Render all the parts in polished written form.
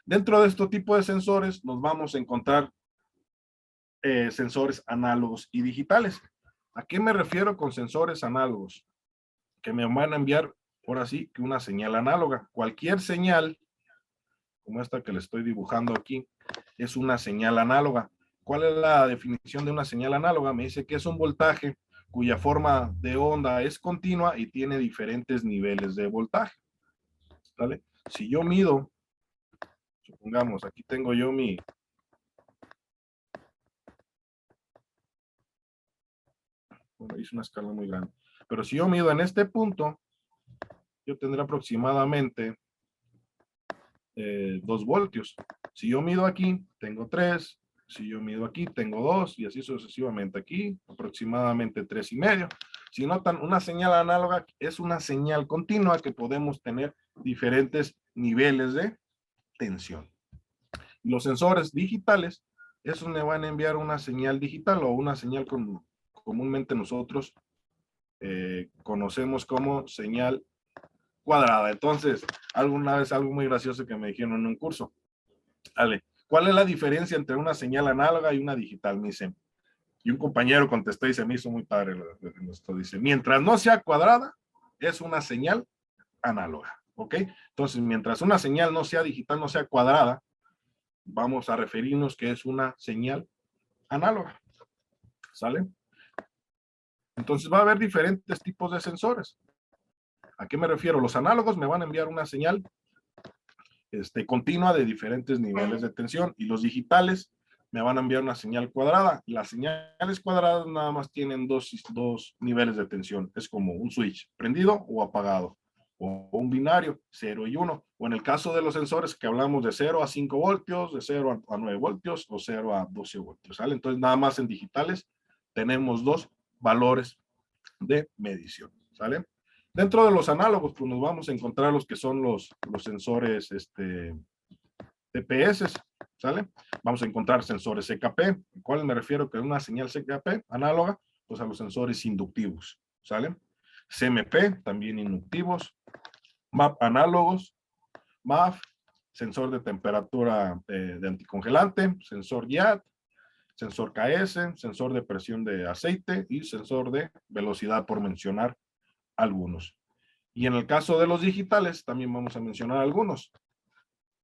Dentro de este tipo de sensores nos vamos a encontrar sensores análogos y digitales. ¿A qué me refiero con sensores análogos? Que me van a enviar, ahora sí, que una señal análoga. Cualquier señal, como esta que le estoy dibujando aquí, es una señal análoga. ¿Cuál es la definición de una señal análoga? Me dice que es un voltaje cuya forma de onda es continua y tiene diferentes niveles de voltaje. ¿Vale? Si yo mido, supongamos, aquí tengo yo mi... Bueno, hice una escala muy grande. Pero si yo mido en este punto, yo tendré aproximadamente 2 voltios. Si yo mido aquí, tengo 3. Si yo mido aquí, tengo 2. Y así sucesivamente. Aquí, aproximadamente 3,5. Si notan, una señal análoga es una señal continua que podemos tener diferentes niveles de tensión. Y los sensores digitales, esos me van a enviar una señal digital o una señal como comúnmente nosotros conocemos como señal cuadrada. Entonces, alguna vez algo muy gracioso que me dijeron en un curso. Vale, ¿cuál es la diferencia entre una señal análoga y una digital? Me dicen. Y un compañero contestó y se me hizo muy padre esto. Dice, mientras no sea cuadrada, es una señal análoga. ¿Ok? Entonces, mientras una señal no sea digital, no sea cuadrada, vamos a referirnos que es una señal análoga. ¿Sale? Entonces va a haber diferentes tipos de sensores. ¿A qué me refiero? Los análogos me van a enviar una señal continua de diferentes niveles de tensión y los digitales me van a enviar una señal cuadrada. Las señales cuadradas nada más tienen dos niveles de tensión. Es como un switch, prendido o apagado. O un binario, 0 y 1. O en el caso de los sensores que hablamos de 0 a 5 voltios, de 0 a 9 voltios o 0 a 12 voltios. ¿Sale? Entonces nada más en digitales tenemos 2 valores de medición. ¿Sale? Dentro de los análogos, pues nos vamos a encontrar los que son los sensores TPS, ¿sale? Vamos a encontrar sensores CKP. ¿Cuál me refiero? Que una señal CKP análoga, pues a los sensores inductivos, ¿sale? CMP, también inductivos. MAP análogos. MAF, sensor de temperatura de anticongelante, sensor YAT, sensor KS, sensor de presión de aceite y sensor de velocidad, por mencionar algunos. Y en el caso de los digitales, también vamos a mencionar algunos.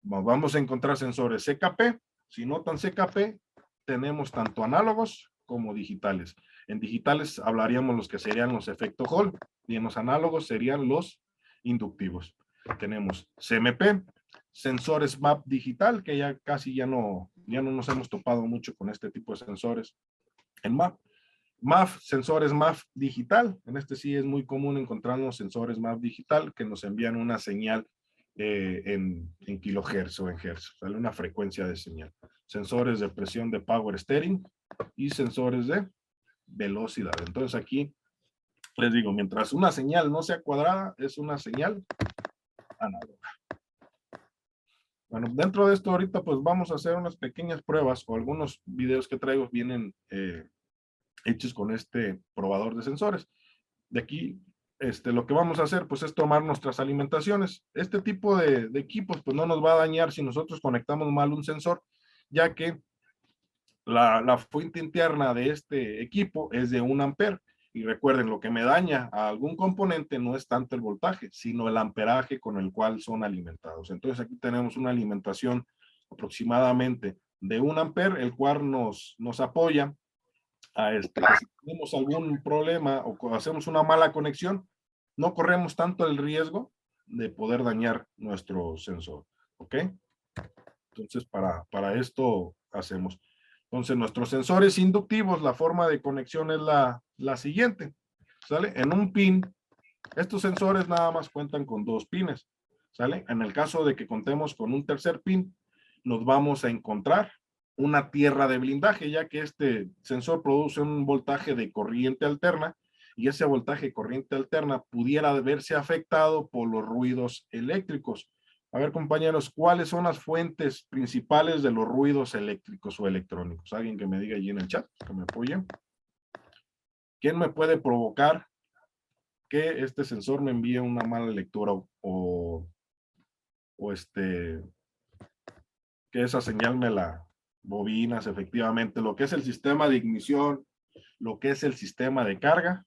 Vamos a encontrar sensores CKP. Si notan CKP, tenemos tanto análogos como digitales. En digitales hablaríamos los que serían los efecto Hall y en los análogos serían los inductivos. Tenemos CMP, sensores MAP digital, que ya casi ya no nos hemos topado mucho con este tipo de sensores en MAP. MAF, sensores MAF digital. En este sí es muy común encontrarnos sensores MAF digital que nos envían una señal en kilohertz o en hertz, ¿vale? Una frecuencia de señal. Sensores de presión de power steering y sensores de velocidad. Entonces aquí les digo, mientras una señal no sea cuadrada, es una señal análoga. Bueno, dentro de esto ahorita pues vamos a hacer unas pequeñas pruebas o algunos videos que traigo vienen hechos con este probador de sensores. De aquí, lo que vamos a hacer, pues, es tomar nuestras alimentaciones. Este tipo de equipos, pues, no nos va a dañar si nosotros conectamos mal un sensor, ya que la fuente interna de este equipo es de 1 amper. Y recuerden, lo que me daña a algún componente no es tanto el voltaje, sino el amperaje con el cual son alimentados. Entonces, aquí tenemos una alimentación aproximadamente de 1 amper, el cual nos apoya a que si tenemos algún problema o hacemos una mala conexión, no corremos tanto el riesgo de poder dañar nuestro sensor, ¿ok? Entonces, para esto hacemos. Entonces, nuestros sensores inductivos, la forma de conexión es la siguiente, ¿sale? En un pin, estos sensores nada más cuentan con 2 pines, ¿sale? En el caso de que contemos con un tercer pin, nos vamos a encontrar una tierra de blindaje, ya que este sensor produce un voltaje de corriente alterna y ese voltaje de corriente alterna pudiera verse afectado por los ruidos eléctricos. A ver, compañeros, ¿cuáles son las fuentes principales de los ruidos eléctricos o electrónicos? Alguien que me diga allí en el chat, que me apoye. ¿Quién me puede provocar que este sensor me envíe una mala lectura o que esa señal me la bobinas, efectivamente. Lo que es el sistema de ignición, lo que es el sistema de carga,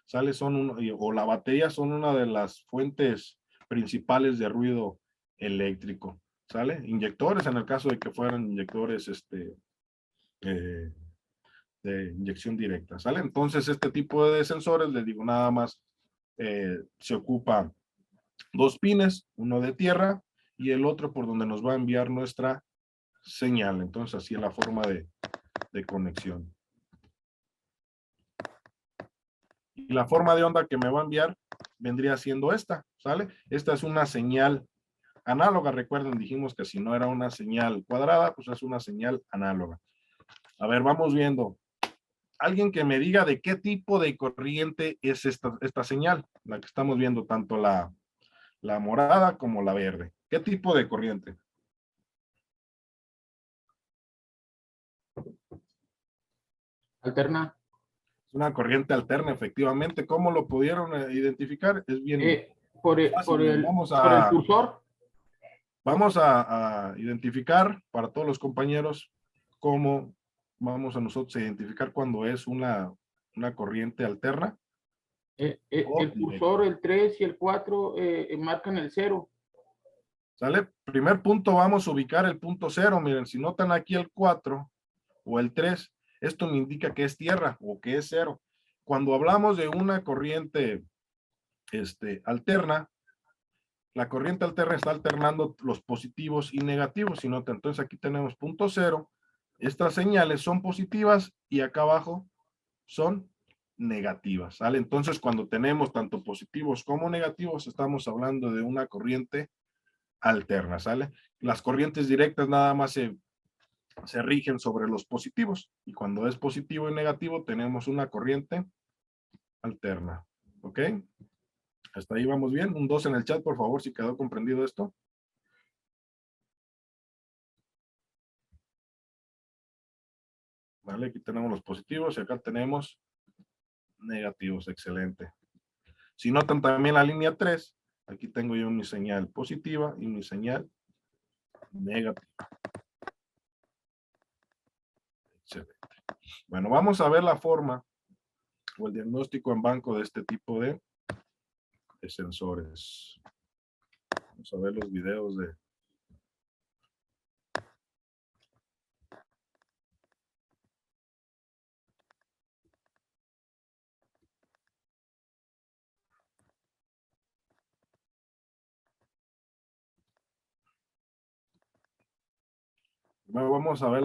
¿sale? O la batería son una de las fuentes principales de ruido eléctrico, ¿sale? Inyectores, en el caso de que fueran inyectores eh, de inyección directa, ¿sale? Entonces, este tipo de sensores, les digo, nada más se ocupa 2 pines, uno de tierra y el otro por donde nos va a enviar nuestra señal. Entonces, así es la forma de conexión. Y la forma de onda que me va a enviar vendría siendo esta, ¿sale? Esta es una señal análoga. Recuerden, dijimos que si no era una señal cuadrada, pues es una señal análoga. A ver, vamos viendo. Alguien que me diga de qué tipo de corriente es esta señal, la que estamos viendo, tanto la morada como la verde. ¿Qué tipo de corriente? Alterna. Es una corriente alterna, efectivamente. ¿Cómo lo pudieron identificar? Es bien fácil. Por el cursor. Vamos a identificar para todos los compañeros cómo vamos a nosotros a identificar cuando es una corriente alterna. El cursor, el 3 y el 4 marcan el 0. ¿Sale? Primer punto, vamos a ubicar el punto 0. Miren, si notan aquí el 4 o el 3, esto me indica que es tierra o que es 0. Cuando hablamos de una corriente alterna, la corriente alterna está alternando los positivos y negativos. Si notan, entonces aquí tenemos punto 0. Estas señales son positivas y acá abajo son negativas, ¿sale? Entonces, cuando tenemos tanto positivos como negativos, estamos hablando de una corriente alterna, ¿sale? Las corrientes directas nada más se rigen sobre los positivos, y cuando es positivo y negativo tenemos una corriente alterna, ¿ok? Hasta ahí vamos bien. Un 2 en el chat, por favor, si quedó comprendido esto. Vale, aquí tenemos los positivos y acá tenemos negativos, excelente. Si notan también la línea 3, aquí tengo yo mi señal positiva y mi señal negativa. Excelente. Bueno, vamos a ver la forma o el diagnóstico en banco de este tipo de sensores. Vamos a ver los videos de... Primero vamos a ver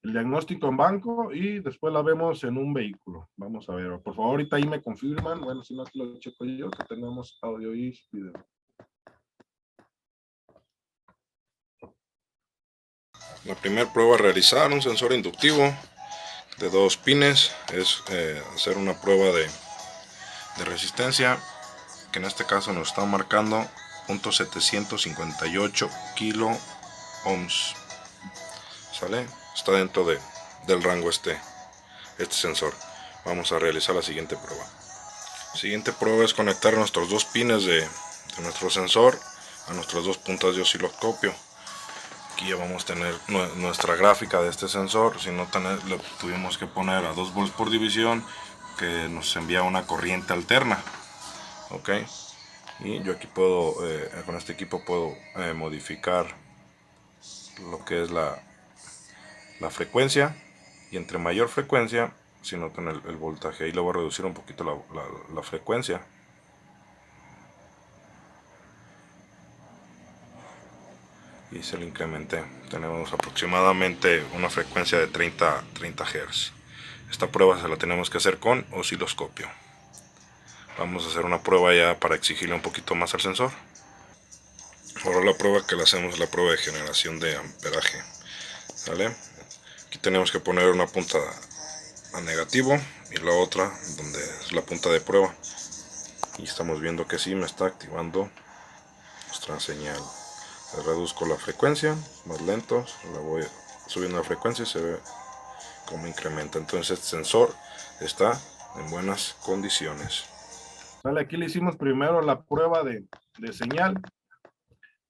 el diagnóstico en banco y después la vemos en un vehículo. Vamos a ver, por favor, ahorita ahí me confirman. Bueno, si no, aquí lo checo yo, que tenemos audio y video. La primera prueba a realizar, un sensor inductivo de 2 pines, es hacer una prueba de resistencia, que en este caso nos está marcando .758 kilo ohms. ¿Sale? Está dentro del rango este sensor. Vamos a realizar la siguiente prueba. La siguiente prueba es conectar nuestros 2 pines de nuestro sensor a nuestras 2 puntas de osciloscopio. Aquí ya vamos a tener nuestra gráfica de este sensor. Si no lo tuvimos que poner a 2 volts por división, que nos envía una corriente alterna. Ok, y yo aquí puedo con este equipo puedo modificar lo que es la frecuencia, y entre mayor frecuencia, si notan el voltaje, ahí le voy a reducir un poquito la frecuencia. Y se lo incrementé. Tenemos aproximadamente una frecuencia de 30 Hz. Esta prueba se la tenemos que hacer con osciloscopio. Vamos a hacer una prueba ya para exigirle un poquito más al sensor. Ahora la prueba que le hacemos es la prueba de generación de amperaje. ¿Vale? Aquí tenemos que poner una punta a negativo y la otra donde es la punta de prueba. Y estamos viendo que sí me está activando nuestra señal. Le reduzco la frecuencia, más lento, la voy subiendo la frecuencia y se ve cómo incrementa. Entonces este sensor está en buenas condiciones. Vale, aquí le hicimos primero la prueba de señal.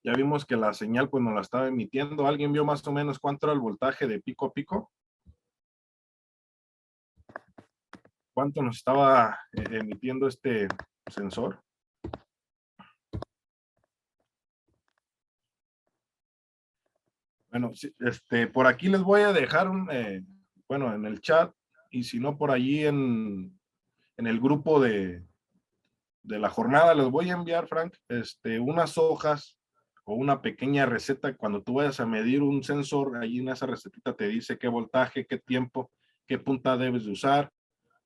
Ya vimos que la señal pues nos la estaba emitiendo. ¿Alguien vio más o menos cuánto era el voltaje de pico a pico? ¿Cuánto nos estaba emitiendo este sensor? Bueno, por aquí les voy a dejar bueno, en el chat, y si no por allí en el grupo de la jornada les voy a enviar, Frank, unas hojas o una pequeña receta. Cuando tú vayas a medir un sensor, allí en esa recetita te dice qué voltaje, qué tiempo, qué punta debes de usar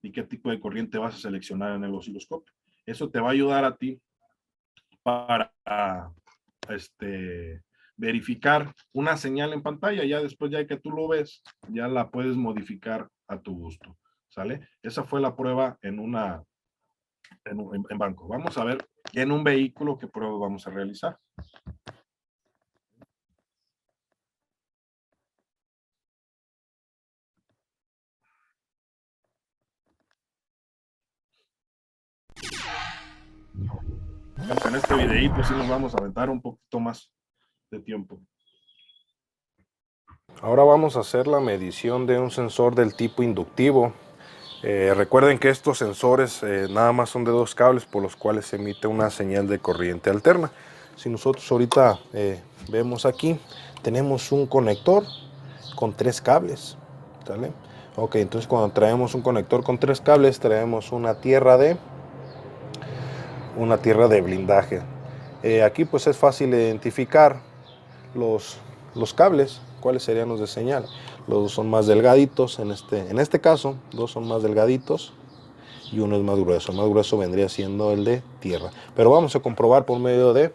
y qué tipo de corriente vas a seleccionar en el osciloscopio. Eso te va a ayudar a ti para verificar una señal en pantalla. Ya después, ya que tú lo ves, ya la puedes modificar a tu gusto, ¿sale? Esa fue la prueba en banco. Vamos a ver en un vehículo qué prueba vamos a realizar. En este videíto sí nos vamos a aventar un poquito más de tiempo. Ahora vamos a hacer la medición de un sensor del tipo inductivo. Recuerden que estos sensores nada más son de 2 cables por los cuales se emite una señal de corriente alterna. Si nosotros ahorita vemos aquí, tenemos un conector con 3 cables, ¿sale? Ok, entonces cuando traemos un conector con 3 cables, traemos una tierra de blindaje. Aquí pues es fácil identificar los cables, cuáles serían los de señal. Los dos son más delgaditos, en este caso, 2 son más delgaditos y uno es más grueso. El más grueso vendría siendo el de tierra. Pero vamos a comprobar por medio de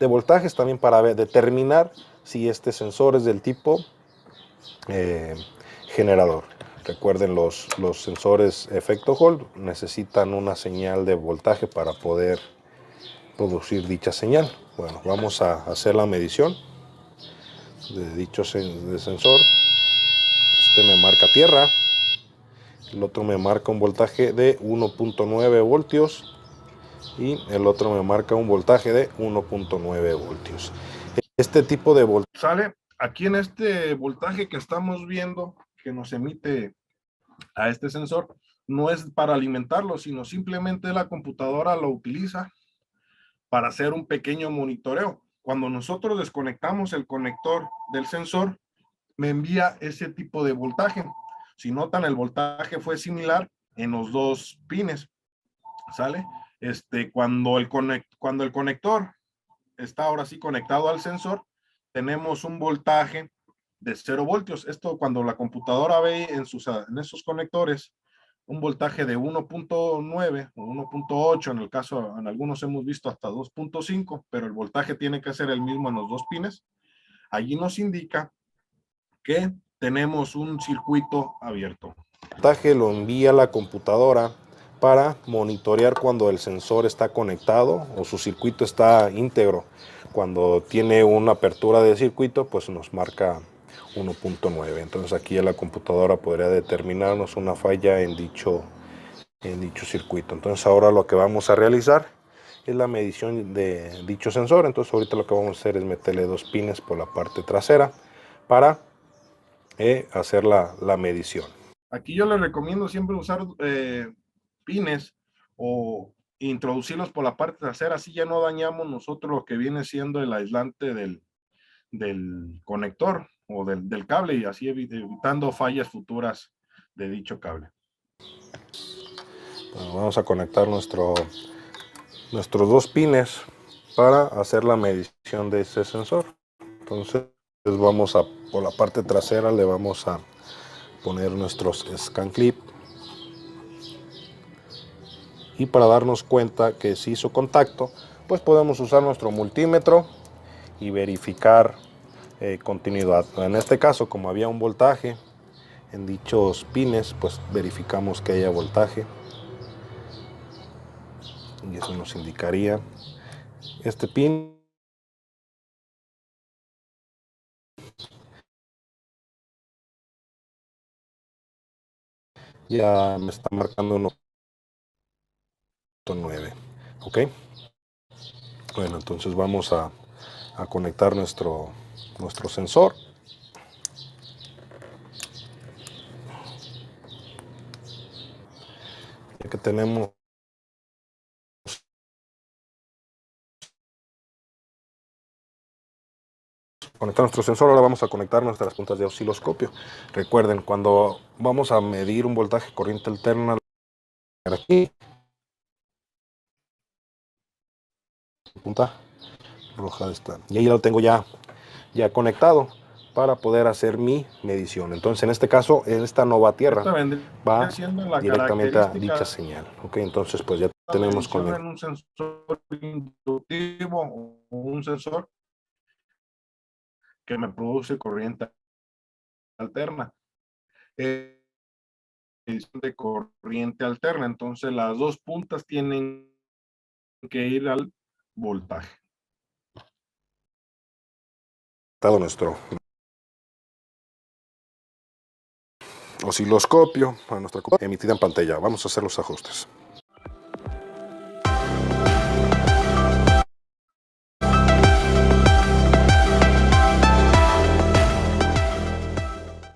voltajes también para determinar si este sensor es del tipo generador. Recuerden, los sensores efecto Hall necesitan una señal de voltaje para poder producir dicha señal. Bueno, vamos a hacer la medición de dicho sensor. Este me marca tierra, el otro me marca un voltaje de 1.9 voltios y el otro me marca un voltaje de 1.9 voltios. Este tipo de voltaje sale aquí en este voltaje que estamos viendo, que nos emite a este sensor, no es para alimentarlo, sino simplemente la computadora lo utiliza para hacer un pequeño monitoreo. Cuando nosotros desconectamos el conector del sensor, me envía ese tipo de voltaje. Si notan, el voltaje fue similar en los 2 pines, ¿sale? Cuando el conector está ahora sí conectado al sensor, tenemos un voltaje de 0 voltios. Esto cuando la computadora ve en esos conectores un voltaje de 1.9 o 1.8, en el caso, en algunos hemos visto hasta 2.5, pero el voltaje tiene que ser el mismo en los 2 pines. Allí nos indica que tenemos un circuito abierto. El voltaje lo envía la computadora para monitorear cuando el sensor está conectado o su circuito está íntegro. Cuando tiene una apertura de circuito, pues nos marca 1.9. Entonces aquí ya la computadora podría determinarnos una falla en dicho circuito. Entonces ahora lo que vamos a realizar es la medición de dicho sensor. Entonces ahorita lo que vamos a hacer es meterle 2 pines por la parte trasera para hacer la medición. Aquí yo les recomiendo siempre usar pines o introducirlos por la parte trasera, así ya no dañamos nosotros lo que viene siendo el aislante del conector o del cable, y así evitando fallas futuras de dicho cable. Bueno, vamos a conectar nuestros 2 pines para hacer la medición de este sensor. Entonces vamos a, por la parte trasera le vamos a poner nuestros scan clip, y para darnos cuenta que se hizo contacto, pues podemos usar nuestro multímetro y verificar continuidad. En este caso, como había un voltaje en dichos pines, pues verificamos que haya voltaje y eso nos indicaría este pin ya me está marcando 1.9. ok, bueno, entonces vamos a a conectar nuestro sensor. Ya que tenemos conectar nuestro sensor, ahora vamos a conectar nuestras puntas de osciloscopio. Recuerden, cuando vamos a medir un voltaje corriente alterna, aquí, punta roja de esta, y ahí lo tengo ya conectado para poder hacer mi medición. Entonces, en este caso, esta no va a tierra, va directamente a dicha señal. Ok, entonces pues ya tenemos con un sensor inductivo o un sensor que me produce corriente alterna. De corriente alterna, entonces las dos puntas tienen que ir al voltaje. Nuestro osciloscopio a nuestra emitida en pantalla. Vamos a hacer los ajustes.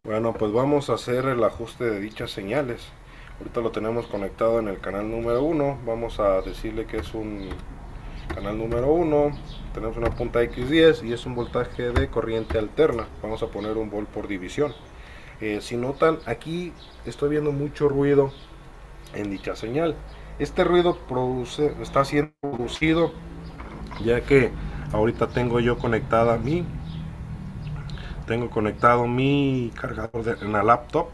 Bueno, pues vamos a hacer el ajuste de dichas señales. Ahorita lo tenemos conectado en el canal número 1. Vamos a decirle que es un canal número 1. Tenemos una punta X10 y es un voltaje de corriente alterna. Vamos a poner un volt por división. Si notan, aquí estoy viendo mucho ruido en dicha señal. Este ruido está siendo producido ya que ahorita tengo yo conectado mi cargador en la laptop.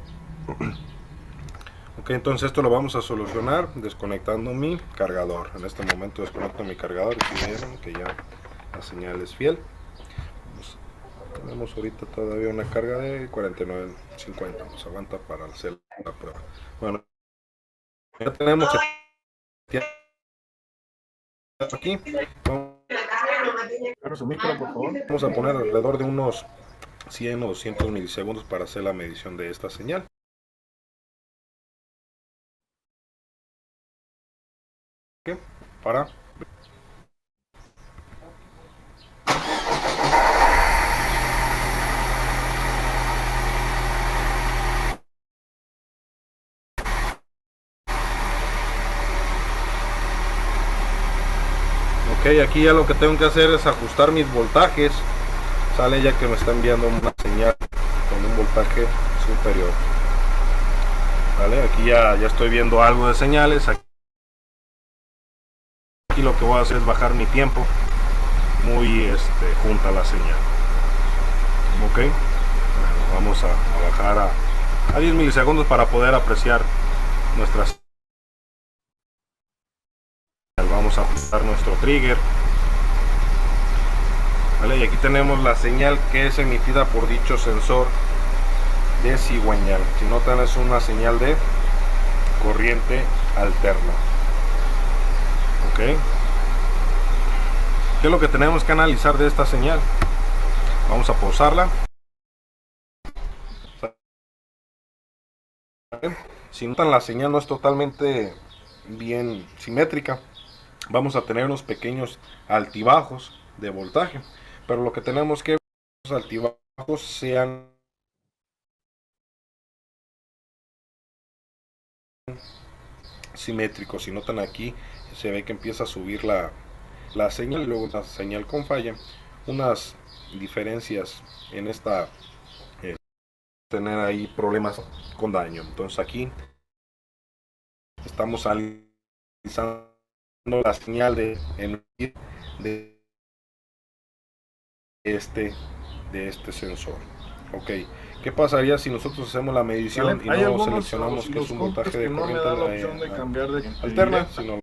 Ok, entonces esto lo vamos a solucionar desconectando mi cargador. En este momento desconecto mi cargador y si vieron que ya la señal es fiel. Tenemos ahorita todavía una carga de 49.50, nos aguanta para hacer la prueba. Bueno, ya tenemos aquí. Vamos a poner alrededor de unos 100 o 200 milisegundos para hacer la medición de esta señal. Para ok, aquí ya lo que tengo que hacer es ajustar mis voltajes. Sale ya que me está enviando una señal con un voltaje superior. Vale, aquí ya estoy viendo algo de señales. Aquí lo que voy a hacer es bajar mi tiempo muy junta a la señal. Ok, bueno, vamos a bajar a 10 milisegundos para poder apreciar nuestras. Vamos a apuntar nuestro trigger. Vale, y aquí tenemos la señal que es emitida por dicho sensor de cigüeñal. Si notan, es una señal de corriente alterna. Ok, ¿qué es lo que tenemos que analizar de esta señal? Vamos a pausarla. Si notan, la señal no es totalmente bien simétrica. Vamos a tener unos pequeños altibajos de voltaje, pero lo que tenemos que ver es que los altibajos sean simétricos. Si notan, aquí se ve que empieza a subir la señal y luego la señal con falla, unas diferencias en esta tener ahí problemas con daño. Entonces aquí estamos analizando la señal de este sensor. Ok, ¿qué pasaría si nosotros hacemos la medición y no seleccionamos que es un voltaje de corriente alterna, sino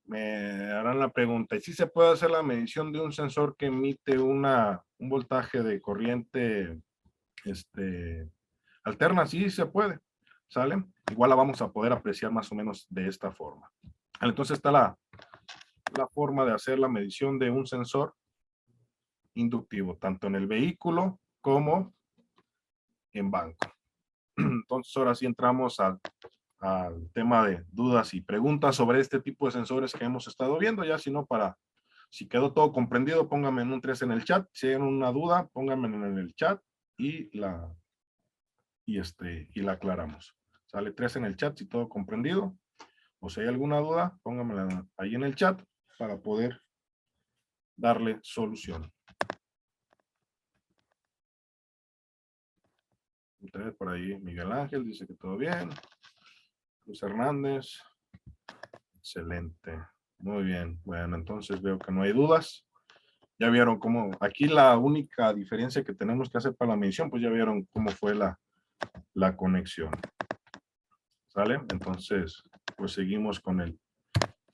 me harán la pregunta, ¿y si se puede hacer la medición de un sensor que emite un voltaje de corriente alterna? Sí, se puede, ¿sale? Igual la vamos a poder apreciar más o menos de esta forma. Entonces está la forma de hacer la medición de un sensor inductivo, tanto en el vehículo como en banco. Entonces ahora sí entramos al tema de dudas y preguntas sobre este tipo de sensores que hemos estado viendo, ya sino para Si quedó todo comprendido, pónganme en un 3 en el chat. Si hay una duda, pónganme en el chat y la aclaramos. Sale 3 en el chat si todo comprendido. O si hay alguna duda, pónganmela ahí en el chat para poder darle solución. Entonces, por ahí Miguel Ángel dice que todo bien. Luis Hernández. Excelente. Muy bien. Bueno, entonces veo que no hay dudas. Ya vieron cómo, aquí la única diferencia que tenemos que hacer para la medición, pues ya vieron cómo fue la conexión. ¿Sale? Entonces, pues seguimos con el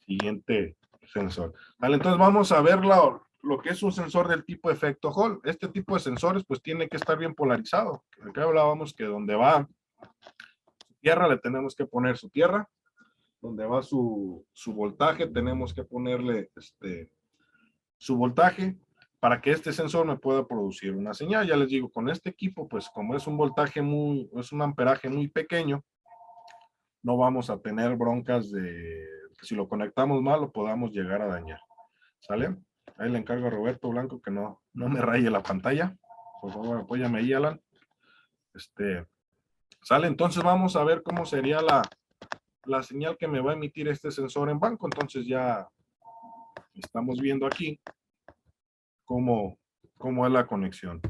siguiente sensor. Vale, entonces vamos a ver lo que es un sensor del tipo efecto Hall. Este tipo de sensores pues tiene que estar bien polarizado. Acá hablábamos que donde va su tierra le tenemos que poner su tierra. Donde va su voltaje tenemos que ponerle su voltaje para que este sensor me pueda producir una señal. Ya les digo, con este equipo pues como es un voltaje es un amperaje muy pequeño, no vamos a tener broncas de que si lo conectamos mal lo podamos llegar a dañar. ¿Sale? Ahí le encargo a Roberto Blanco que no me raye la pantalla. Por favor, apóyame ahí, Alan. ¿Sale? Entonces vamos a ver cómo sería la señal que me va a emitir este sensor en banco. Entonces ya estamos viendo aquí cómo es la conexión.